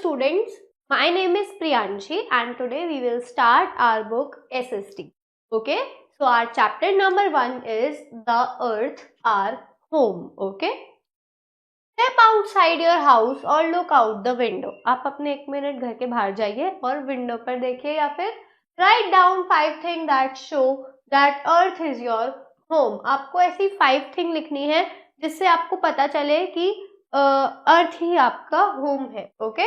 students, my name is Priyanshi and today we will start our book SST. Okay, so our chapter number 1 is The Earth, Our Home. Okay, step outside your house or look out the window. आप अपने 1 minute घर के बाहर जाइए और window पर देखिए या फिर write down 5 things that show that earth is your home. आपको ऐसी 5 things लिखनी है जिससे आपको पता चले कि अर्थ ही आपका होम है. Okay,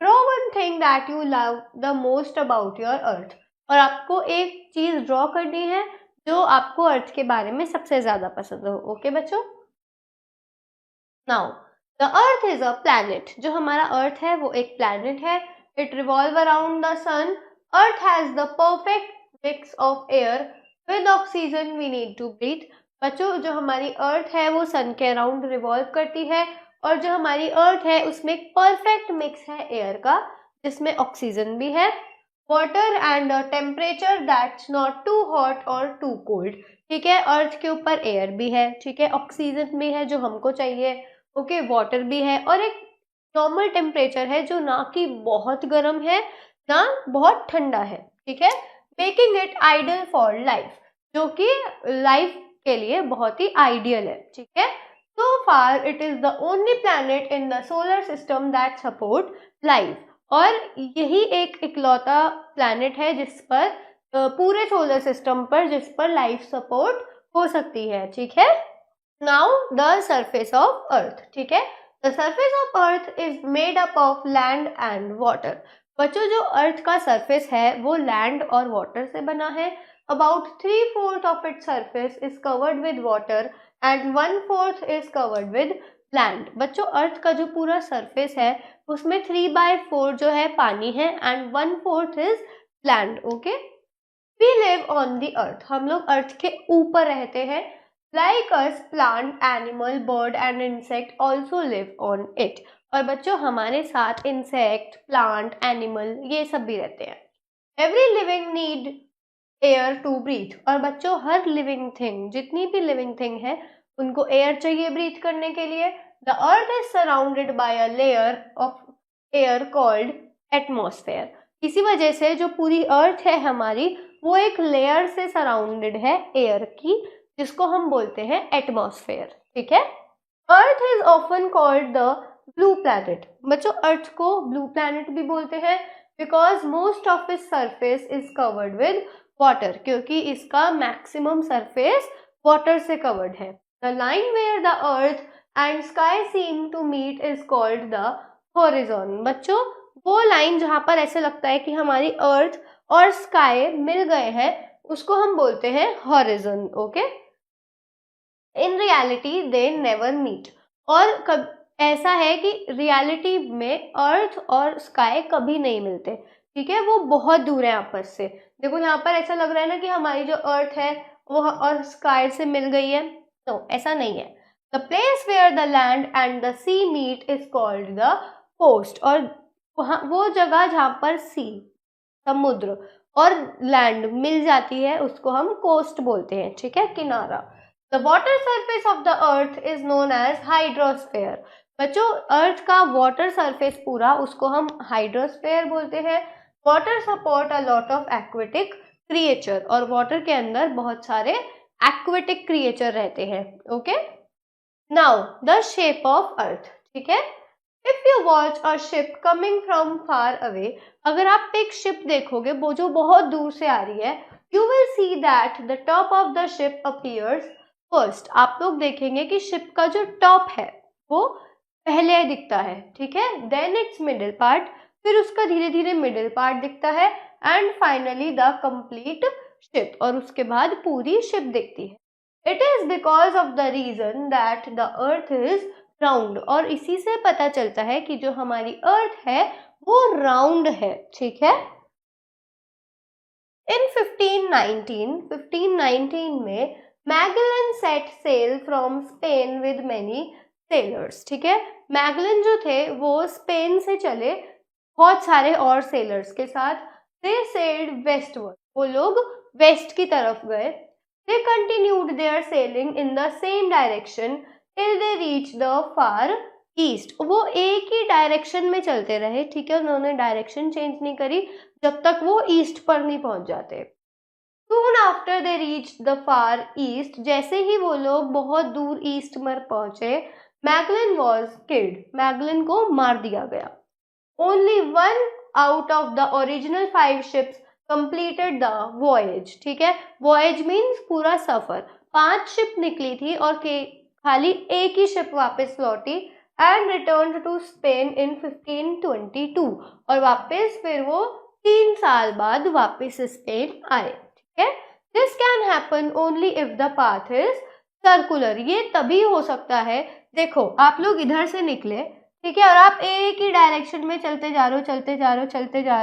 draw one thing that you love the most about your earth. और आपको एक चीज ड्रॉ करनी है जो आपको अर्थ के बारे में सबसे ज्यादा पसंद हो. ओके बच्चों, now the earth is a planet. जो हमारा अर्थ है वो एक प्लैनेट है. It revolve around the sun. Earth has the perfect mix of air with oxygen we need to breathe. बच्चों, जो हमारी अर्थ है वो सन के अराउंड रिवॉल्व करती है और जो हमारी अर्थ है उसमें एक परफेक्ट मिक्स है एयर का जिसमें ऑक्सीजन भी है. Water and temperature that's not too hot और टू कोल्ड. ठीक है, अर्थ के ऊपर एयर भी है, ठीक है, ऑक्सीजन भी है जो हमको चाहिए. ओके, वाटर भी है और एक नॉर्मल टेम्परेचर है जो ना कि बहुत गर्म है ना बहुत ठंडा है. ठीक है, making it ideal for life, जो कि लाइफ के लिए बहुत ही आइडियल है. ठीक है, so far it is the only planet in the solar system that support life. और यही एक इकलौता प्लैनेट है जिस पर पूरे सोलर सिस्टम पर जिस पर लाइफ सपोर्ट हो सकती है. ठीक है, now the surface of earth. ठीक है, the surface of earth is made up of land and water. बच्चों, जो अर्थ का सरफेस है वो लैंड और वाटर से बना है. About 3/4 of its surface is covered with water and 1/4 is covered with land. बच्चों, अर्थ का जो पूरा सरफेस है उसमें 3/4 जो है पानी है and 1/4 is land. Okay, we live on the earth. हम लोग अर्थ के ऊपर रहते हैं. Like us, plant, animal, bird and insect also live on it. और बच्चों, हमारे साथ इंसेक्ट, प्लांट, एनिमल ये सब भी रहते हैं. Every living need air to breathe. और बच्चों, हर लिविंग थिंग, जितनी भी लिविंग थिंग है उनको एयर चाहिए ब्रीथ करने के लिए. The earth is surrounded by a layer of air called atmosphere. इसी वजह से जो पूरी अर्थ है हमारी वो एक लेयर से सराउंडेड है एयर की, जिसको हम बोलते हैं एटमॉस्फेयर. ठीक है, earth is often called the blue planet. बच्चों, अर्थ को ब्लू प्लैनेट भी बोलते हैं because most of its surface is covered with water, क्योंकि इसका मैक्सिमम सरफेस वाटर से कवर्ड है. The line where the earth and sky seem to meet is called the horizon. बच्चों, वो लाइन जहां पर ऐसे लगता है कि हमारी अर्थ और स्काई मिल गए हैं उसको हम बोलते हैं horizon. Okay, in reality they never meet. और कब ऐसा है कि रियलिटी में अर्थ और स्काई कभी नहीं मिलते. ठीक है, वो बहुत दूर है आपस से. देखो, यहाँ पर ऐसा लग रहा है ना कि हमारी जो अर्थ है वो और स्काई से मिल गई है. तो ऐसा नहीं है. The place where the land and the sea meet is called the coast. और वहाँ वो जगह जहाँ पर सी समुद्र और लैंड मिल जाती है उसको हम कोस्ट बोलते हैं. ठीक है, किनारा. The water surface of the earth is known as hydrosphere. बच्चों, अर्थ का वाटर सरफेस पूरा उसको हम हाइड्रोस्फेयर बोलते हैं. Water support a lot of aquatic creature. और वाटर के अंदर बहुत सारे एक्वेटिक क्रिएचर रहते हैं. Okay, now the shape of earth. ठीक है, if you watch a ship coming from far away. अगर आप एक शिप देखोगे वो जो बहुत दूर से आ रही है, you will see that the top of the ship appears first. आप लोग देखेंगे कि शिप का जो टॉप है वो पहले दिखता है. ठीक है, देन इट्स मिडिल पार्ट, फिर उसका धीरे धीरे मिडिल पार्ट दिखता है and finally the complete ship, और उसके बाद पूरी शिप दिखती है. It is because of the reason that the earth is round. और इसी से पता चलता है कि जो हमारी अर्थ है वो राउंड है. ठीक है, इन 1519 में Magellan set sail from Spain with many sailors. ठीक है, मैगेलन जो थे वो स्पेन से चले बहुत सारे और सेलर्स के साथ. They sailed westward. वो लोग वेस्ट की तरफ गए. They continued their sailing in the same direction till they reach the far east, वो एक ही डायरेक्शन में चलते रहे, ठीक है, उन्होंने डायरेक्शन चेंज नहीं करी जब तक वो ईस्ट पर नहीं पहुंच जाते। Soon after they reached the far east, जैसे ही वो लोग बहुत दूर ईस्ट में पहुंचे, मैगलन was killed, मैगलन को मार दिया गया। Only one out of the original 5 ships completed the voyage, ठीक है, voyage means पूरा सफर, 5 शिप निकली थी और खाली एक ही शिप वापस लौटी and returned to Spain in 1522, और वापस फिर वो 3 साल बाद वापस स्पेन आए। This can happen only if the path is circular, ये तभी हो सकता है, देखो आप लोग इधर से निकले, ठीक है, और आप एक ही डायरेक्शन में चलते जा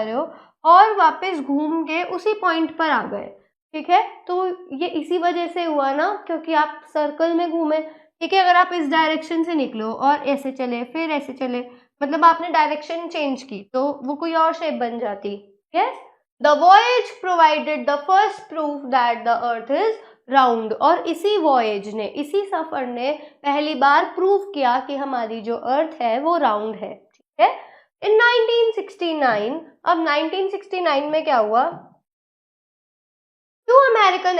रहे हो और वापस घूम के उसी पॉइंट पर आ गए, ठीक है, तो ये इसी वजह से हुआ ना, क्योंकि आप सर्कल में घूमे, ठीक है। अगर आप इस डायरेक्शन से निकलो और ऐसे चले फिर ऐसे चले, मतलब आपने डायरेक्शन चेंज की तो वो कोई और शेप बन जाती। Yes, The voyage provided the first proof that the earth is round, और इसी voyage ने, इसी सफर ने पहली बार प्रूव किया कि हमारी जो अर्थ है वो राउंड है, ठीक है। In 1969, अब 1969 में क्या हुआ, दो अमेरिकन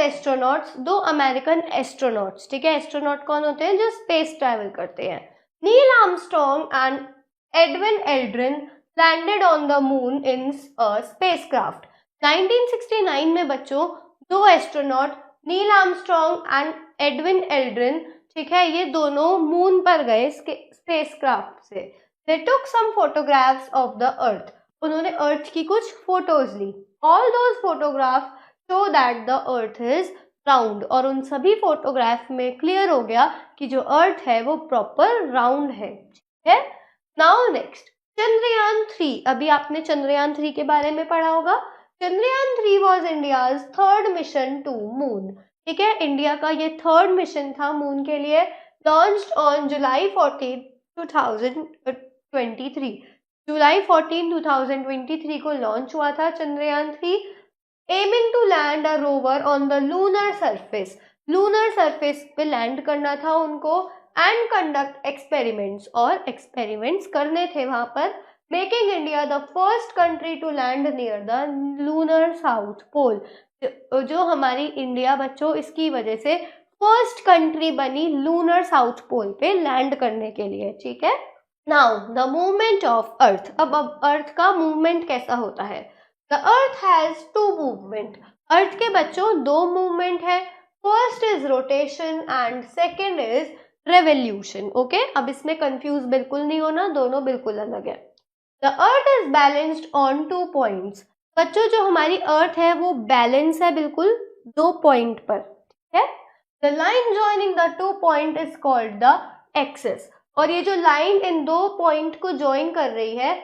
एस्ट्रोनॉट्स, ठीक है, एस्ट्रोनॉट कौन होते हैं, जो स्पेस ट्रैवल करते हैं, Neil Armstrong and Edwin Aldrin landed on the moon in spacecraft. 1969 में बच्चों दो astronaut Neil Armstrong and Edwin Aldrin, ठीक है, ये दोनों मून पर गए स्पेसक्राफ्ट से। They took some photographs of the earth, उन्होंने अर्थ की कुछ फोटोज ली। All those photographs show that the earth is round, और उन सभी फोटोग्राफ में क्लियर हो गया कि जो अर्थ है वो प्रॉपर राउंड है, ठीक है। नाउ नेक्स्ट, चंद्रयान 3, अभी आपने चंद्रयान 3 के बारे में पढ़ा होगा। Chandrayaan 3 was India's third mission to moon, ठीक है, इंडिया का ये थर्ड मिशन था मून के लिए। लॉन्च्ड ऑन जुलाई 14, 2023, जुलाई 14, 2023 को लॉन्च हुआ था Chandrayaan 3, aiming to land a rover on the lunar surface, lunar surface पे लैंड करना था उनको, एंड कंडक्ट एक्सपेरिमेंट्स, और एक्सपेरिमेंट्स करने थे वहां पर, making India the first country to land near the lunar south pole, जो हमारी इंडिया बच्चों इसकी वजह से फर्स्ट कंट्री बनी लूनर साउथ पोल पे लैंड करने के लिए, ठीक है। Now the movement of earth, अब अर्थ का मूवमेंट कैसा होता है। द अर्थ हैज 2 मूवमेंट, अर्थ के बच्चों 2 मूवमेंट है, first is rotation and second is revolution, okay. अब इसमें कंफ्यूज बिल्कुल नहीं होना, दोनों बिल्कुल अलग है। The earth is balanced on 2 points, बच्चों जो हमारी अर्थ है वो बैलेंस है बिल्कुल 2 पॉइंट पर, ठीक है। The line joining the 2 point is called the axis, और ये जो लाइन इन 2 पॉइंट को ज्वाइन कर रही है,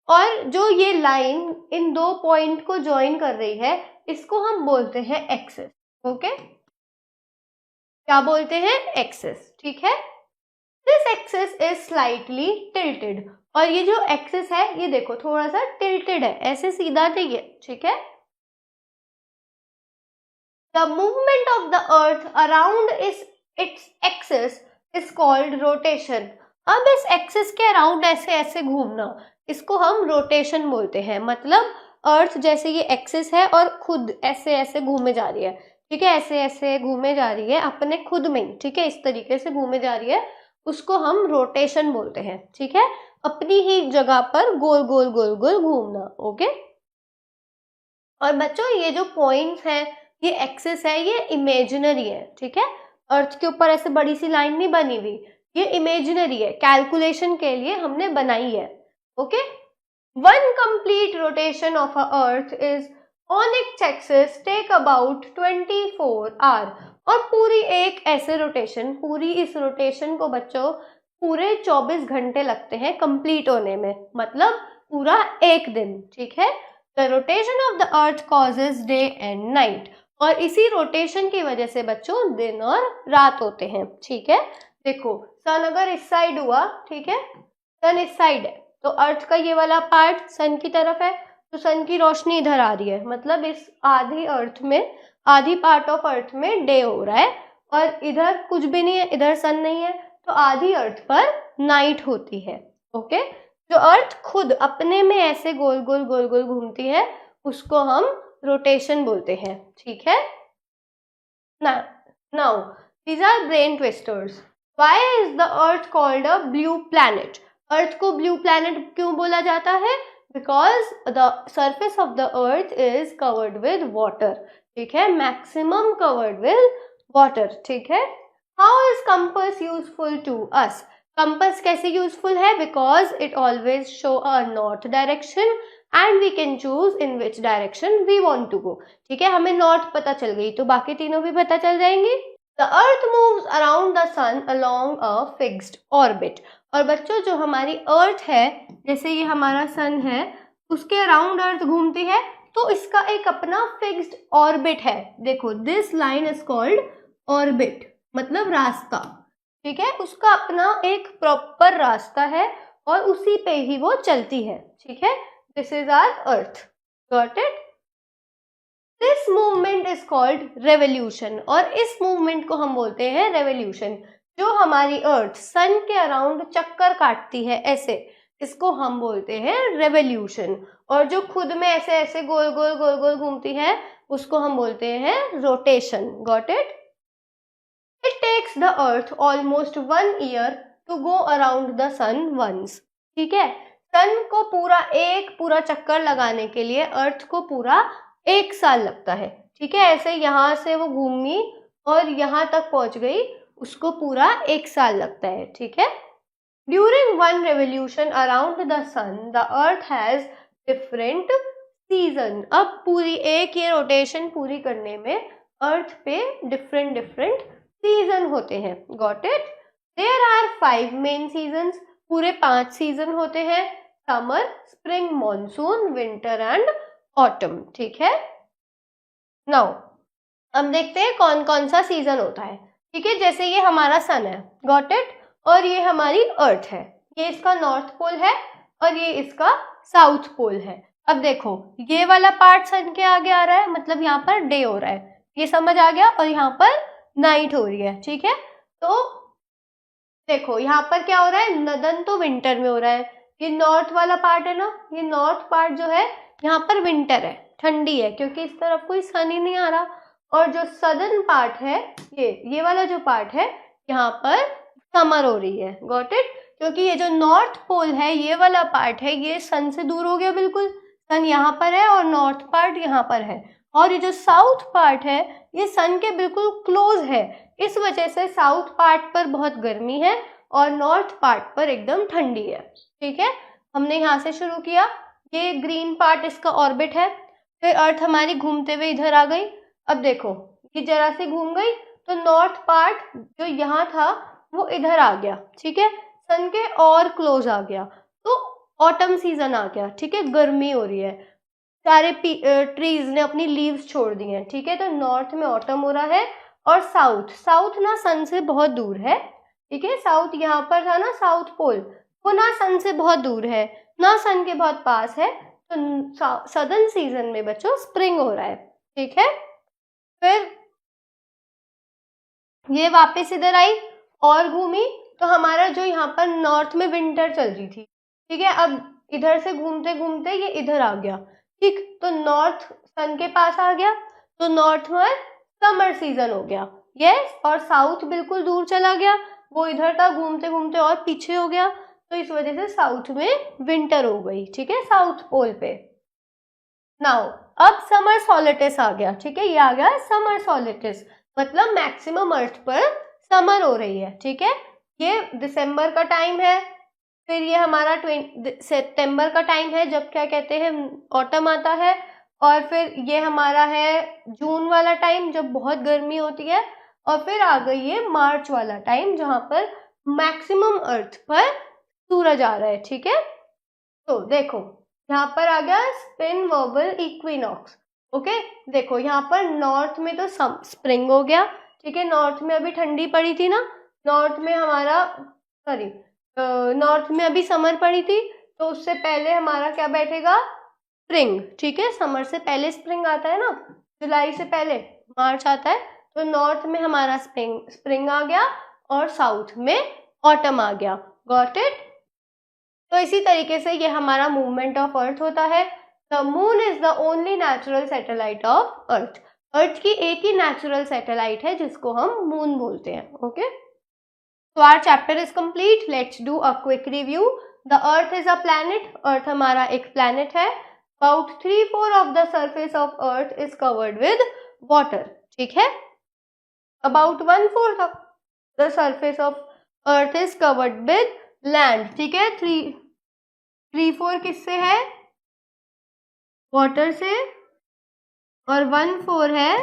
और जो ये लाइन इन 2 पॉइंट को ज्वाइन कर रही है, इसको हम बोलते हैं एक्सिस, ओके, क्या बोलते हैं, एक्सिस, ठीक है। This axis is slightly tilted, और ये जो एक्सिस है ये देखो थोड़ा सा टिल्टेड है, ऐसे सीधा नहीं है, ठीक है। The movement of the earth around its axis is called rotation, अब इस एक्सिस के अराउंड ऐसे ऐसे घूमना, इसको हम रोटेशन बोलते हैं, मतलब अर्थ जैसे ये एक्सिस है और खुद ऐसे ऐसे घूमे जा रही है, ठीक है, ऐसे ऐसे घूमे जा रही है अपने खुद में, ठीक है, इस तरीके से घूमे जा रही है, उसको हम रोटेशन बोलते हैं, ठीक है, अपनी ही जगह पर गोल गोल गोल गोल घूमना, ओके। और बच्चों ये जो पॉइंट्स हैं, ये एक्सिस है, ये इमेजिनरी है, ठीक है, अर्थ के ऊपर ऐसे बड़ी सी लाइन नहीं बनी हुई, ये इमेजिनरी है, कैलकुलेशन के लिए हमने बनाई है, okay. One complete rotation of a earth is on its axis take about 24 hour, और पूरी एक ऐसे रोटेशन, पूरी इस रोटेशन को बच्चों पूरे 24 घंटे लगते हैं कंप्लीट होने में, मतलब पूरा एक दिन, ठीक है। The rotation of the earth causes day and night, और इसी रोटेशन की वजह से बच्चों दिन और रात होते हैं, ठीक है। देखो सन अगर इस साइड हुआ, ठीक है, सन इस साइड है, तो अर्थ का ये वाला पार्ट सन की तरफ है, तो सन की रोशनी इधर आ रही है, मतलब इस आधी अर्थ में, आधी पार्ट ऑफ अर्थ में डे हो रहा है, और इधर कुछ भी नहीं है, इधर सन नहीं है, तो आधी अर्थ पर नाइट होती है। ओके, जो अर्थ खुद अपने में ऐसे गोल गोल गोल गोल घूमती है उसको हम रोटेशन बोलते हैं। ठीक है, now these are brain twisters. Why is the earth called a blue planet? Earth को ब्लू प्लैनेट क्यों बोला जाता है? Because the surface of the earth is covered with water. ठीक है, मैक्सिमम कवर्ड विद वाटर। ठीक है, how is compass useful to us? Compass कैसे यूजफुल है? Because it always show a north direction and we can choose in which direction we want to go. ठीक है, हमें north पता चल गई तो बाकी तीनों भी पता चल जाएंगे। The earth moves around the sun along a fixed orbit. और बच्चों, जो हमारी अर्थ है, जैसे ये हमारा सन है, उसके अराउंड अर्थ घूमती है तो इसका एक अपना फिक्स्ड ऑर्बिट है। देखो, this line is called orbit, मतलब रास्ता। ठीक है, उसका अपना एक प्रॉपर रास्ता है और उसी पे ही वो चलती है। ठीक है, this is our earth. Got it? This movement is called revolution, और इस मूवमेंट को हम बोलते हैं रेवोल्यूशन। जो हमारी अर्थ सन के अराउंड चक्कर काटती है ऐसे, इसको हम बोलते हैं रेवोल्यूशन। और जो खुद में ऐसे ऐसे गोल गोल गोल गोल घूमती है उसको हम बोलते हैं rotation. Got it? It takes the earth almost 1 year to go around the sun once. ठीक है, सन को पूरा चक्कर लगाने के लिए अर्थ को पूरा 1 साल लगता है। ठीक है, ऐसे यहाँ से वो घूमी और यहाँ तक पहुंच गई, उसको पूरा 1 साल लगता है। ठीक है, during one revolution around the sun the earth has different season. अब पूरी एक ये रोटेशन पूरी करने में अर्थ पे डिफरेंट डिफरेंट सीजन होते हैं। Got it? There are 5 main seasons. पूरे 5 सीजन होते हैं, summer, spring, monsoon, winter and autumn. ठीक है, नाउ हम देखते हैं कौन कौन सा सीजन होता है। ठीक है, जैसे ये हमारा सन है, गॉट इट, और ये हमारी अर्थ है। ये इसका नॉर्थ पोल है और ये इसका साउथ पोल है। अब देखो, ये वाला पार्ट सन के आगे आ रहा है, मतलब यहाँ पर डे हो रहा है, ये समझ आ गया, और यहाँ पर नाइट हो रही है। ठीक है, तो देखो यहाँ पर क्या हो रहा है, नदन तो विंटर में हो रहा है। ये नॉर्थ वाला पार्ट है ना, ये नॉर्थ पार्ट जो है यहाँ पर विंटर है, ठंडी है, क्योंकि इस तरफ कोई सन ही नहीं आ रहा। और जो सदर्न पार्ट है, ये वाला जो पार्ट है, यहाँ पर समर हो रही है। Got it? क्योंकि ये जो नॉर्थ पोल है, ये वाला पार्ट है, ये सन से दूर हो गया बिल्कुल, सन यहाँ पर है और नॉर्थ पार्ट यहाँ पर है। और ये जो साउथ पार्ट है, ये सन के बिल्कुल क्लोज है, इस वजह से साउथ पार्ट पर बहुत गर्मी है और नॉर्थ पार्ट पर एकदम ठंडी है। ठीक है, हमने यहाँ से शुरू किया, ये ग्रीन पार्ट इसका ऑर्बिट है, फिर अर्थ हमारी घूमते हुए इधर आ गई। अब देखो, ये जरा सी घूम गई तो नॉर्थ पार्ट जो यहाँ था वो इधर आ गया। ठीक है, सन के और क्लोज आ गया, तो ऑटम सीजन आ गया। ठीक है, गर्मी हो रही है, सारे ट्रीज ने अपनी लीव्स छोड़ दी हैं। ठीक है, तो नॉर्थ में ऑटम हो रहा है। और साउथ ना सन से बहुत दूर है। ठीक है, साउथ यहाँ पर था ना, साउथ पोल, वो ना सन से बहुत दूर है ना सन के बहुत पास है, तो सदर्न सीजन में बच्चों स्प्रिंग हो रहा है। ठीक है, फिर ये वापस इधर आई और घूमी, तो हमारा जो यहाँ पर नॉर्थ में विंटर चल रही थी, ठीक है, अब इधर से घूमते घूमते ये इधर आ गया। ठीक, तो नॉर्थ सन के पास आ गया, तो नॉर्थ में समर सीजन हो गया। यस, और साउथ बिल्कुल दूर चला गया, वो इधर था, घूमते घूमते और पीछे हो गया, तो इस वजह से साउथ में विंटर हो गई। ठीक है, साउथ पोल पे। नाउ अब समर सॉलिटिस आ गया। ठीक है, ये आ गया समर सॉलिटिस, मतलब मैक्सिमम अर्थ पर समर हो रही है। ठीक है, ये दिसंबर का टाइम है, फिर ये हमारा सितंबर का टाइम है जब क्या कहते हैं ऑटम आता है, और फिर ये हमारा है जून वाला टाइम जब बहुत गर्मी होती है, और फिर आ गई ये मार्च वाला टाइम जहाँ पर मैक्सिमम अर्थ पर सूरज आ रहा है। ठीक है, तो देखो यहाँ पर आ गया स्पिन वर्बल इक्विनॉक्स। ओके, देखो यहाँ पर नॉर्थ में तो स्प्रिंग हो गया। ठीक है, नॉर्थ में अभी ठंडी पड़ी थी ना, नॉर्थ में हमारा नॉर्थ में अभी समर पड़ी थी, तो उससे पहले हमारा क्या बैठेगा, स्प्रिंग। ठीक है, समर से पहले स्प्रिंग आता है ना, जुलाई से पहले मार्च आता है, तो नॉर्थ में हमारा स्प्रिंग आ गया और साउथ में ऑटम आ गया। Got it? तो इसी तरीके से ये हमारा मूवमेंट ऑफ अर्थ होता है. The moon is the only natural satellite of earth. Earth की एक ही नेचुरल सैटेलाइट है जिसको हम मून बोलते हैं. ओके, तो our chapter is complete. Let's do a quick review. The earth is a planet. Earth हमारा एक प्लैनेट है. About 3/4 of the surface of Earth is covered with water. ठीक है. About 1/4 of the surface of Earth is covered with land. ठीक है. 3/4 किससे है? Water से, और 1/4 है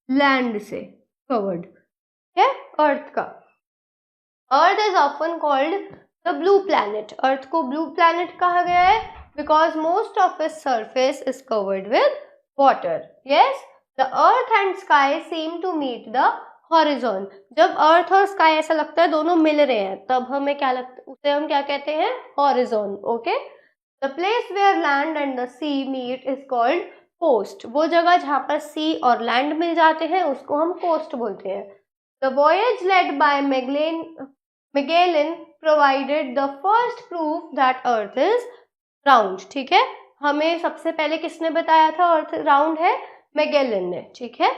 लैंड से कवर्ड है अर्थ का. Earth is often called the blue planet. Earth को ब्लू प्लैनेट कहा गया है because most of its surface is covered with water. Yes, the earth and sky seem to meet the horizon. जब earth और sky ऐसा लगता है दोनों मिल रहे हैं, तब हमें क्या लगता है, उसे हम क्या कहते हैं? horizon. Okay, the place where land and the sea meet is called coast. वो जगह जहाँ पर sea और land मिल जाते हैं उसको हम coast बोलते हैं. The voyage led by Magellan provided the first proof that earth is round. ठीक है, हमें सबसे पहले किसने बताया था अर्थ राउंड है? मैगेलन ने. ठीक है,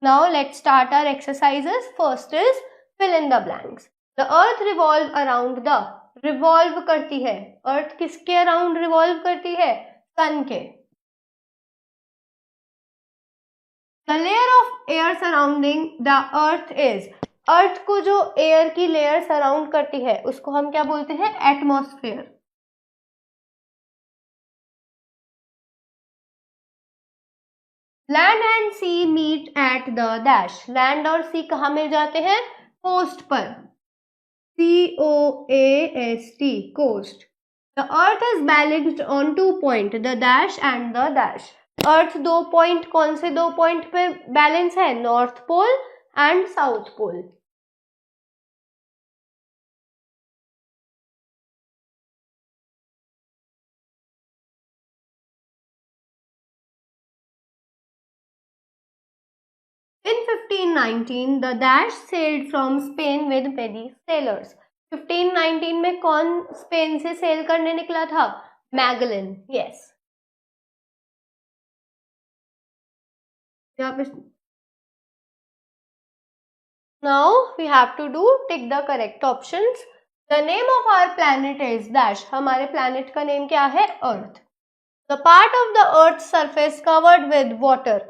now let's start our exercises. First is fill in the blanks. The earth revolve around the. Revolve करती है. अर्थ किसके अराउंड रिवॉल्व करती है? सन के. The layer of air surrounding the earth is. Earth को जो एयर की लेयर सराउंड करती है उसको हम क्या बोलते हैं? Atmosphere. Land and sea meet at the dash. Land और सी कहाँ मिल जाते हैं? कोस्ट पर. COAST, coast. The earth is balanced on 2 point, the dash and the dash. Earth 2 point, कौन से 2 पॉइंट पे बैलेंस है? North pole and south pole. In 1519, the dash sailed from Spain with many sailors. 1519 में कौन Spain से cell करने निकला था? Magellan. Yes. Now we have to tick the correct options. The name of our planet is dash. हमारे planet का name क्या है? Earth. The part of the Earth's surface covered with water.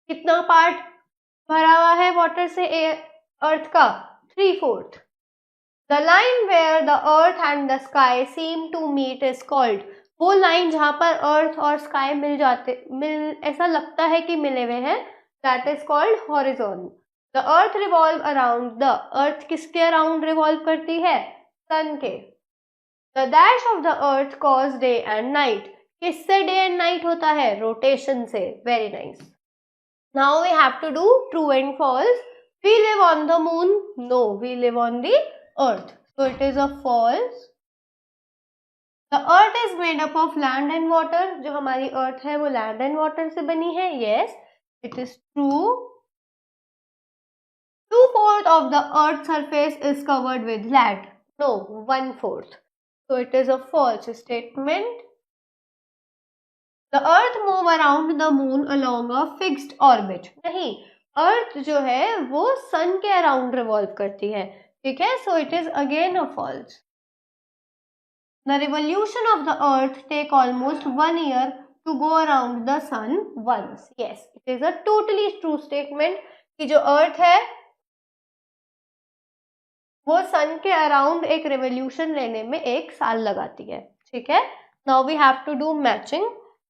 कितना part भरा हुआ है वाटर से अर्थ का? 3/4. The line where the earth and the sky seem to meet is called. वो लाइन जहाँ पर अर्थ और स्काई ऐसा लगता है कि मिले हुए हैं, that is called horizon. The earth revolve around the. अर्थ किसके अराउंड रिवॉल्व करती है? सन के. The dash of the earth cause day and night. किससे डे एंड नाइट होता है? रोटेशन से. Very nice. Now we have to do true and false. We live on the moon. No, we live on the earth. So it is a false. The earth is made up of land and water. जो हमारी earth है वो land and water से बनी है. Yes, it is true. 2/4 of the earth's surface is covered with land. No, 1/4. So it is a false statement. The earth move around the moon along a fixed orbit. नहीं, अर्थ जो है वो सन के around revolve करती है. ठीक है, so it is again a false. The revolution of the earth take almost 1 year to go around the sun once. Yes, it is a totally true statement कि जो अर्थ है वो सन के अराउंड एक रेवोल्यूशन लेने में 1 साल लगाती है. ठीक है, now we have to do matching.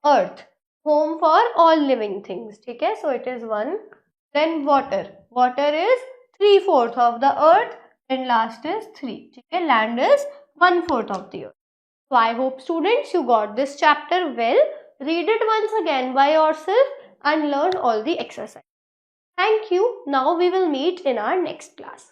Earth, home for all living things. ठीक है, so it is 1. Then water. Water is 3/4 of the earth and last is 3. ठीक है, land is 1/4 of the earth. So I hope students you got this chapter well. Read it once again by yourself and learn all the exercise. Thank you. Now we will meet in our next class.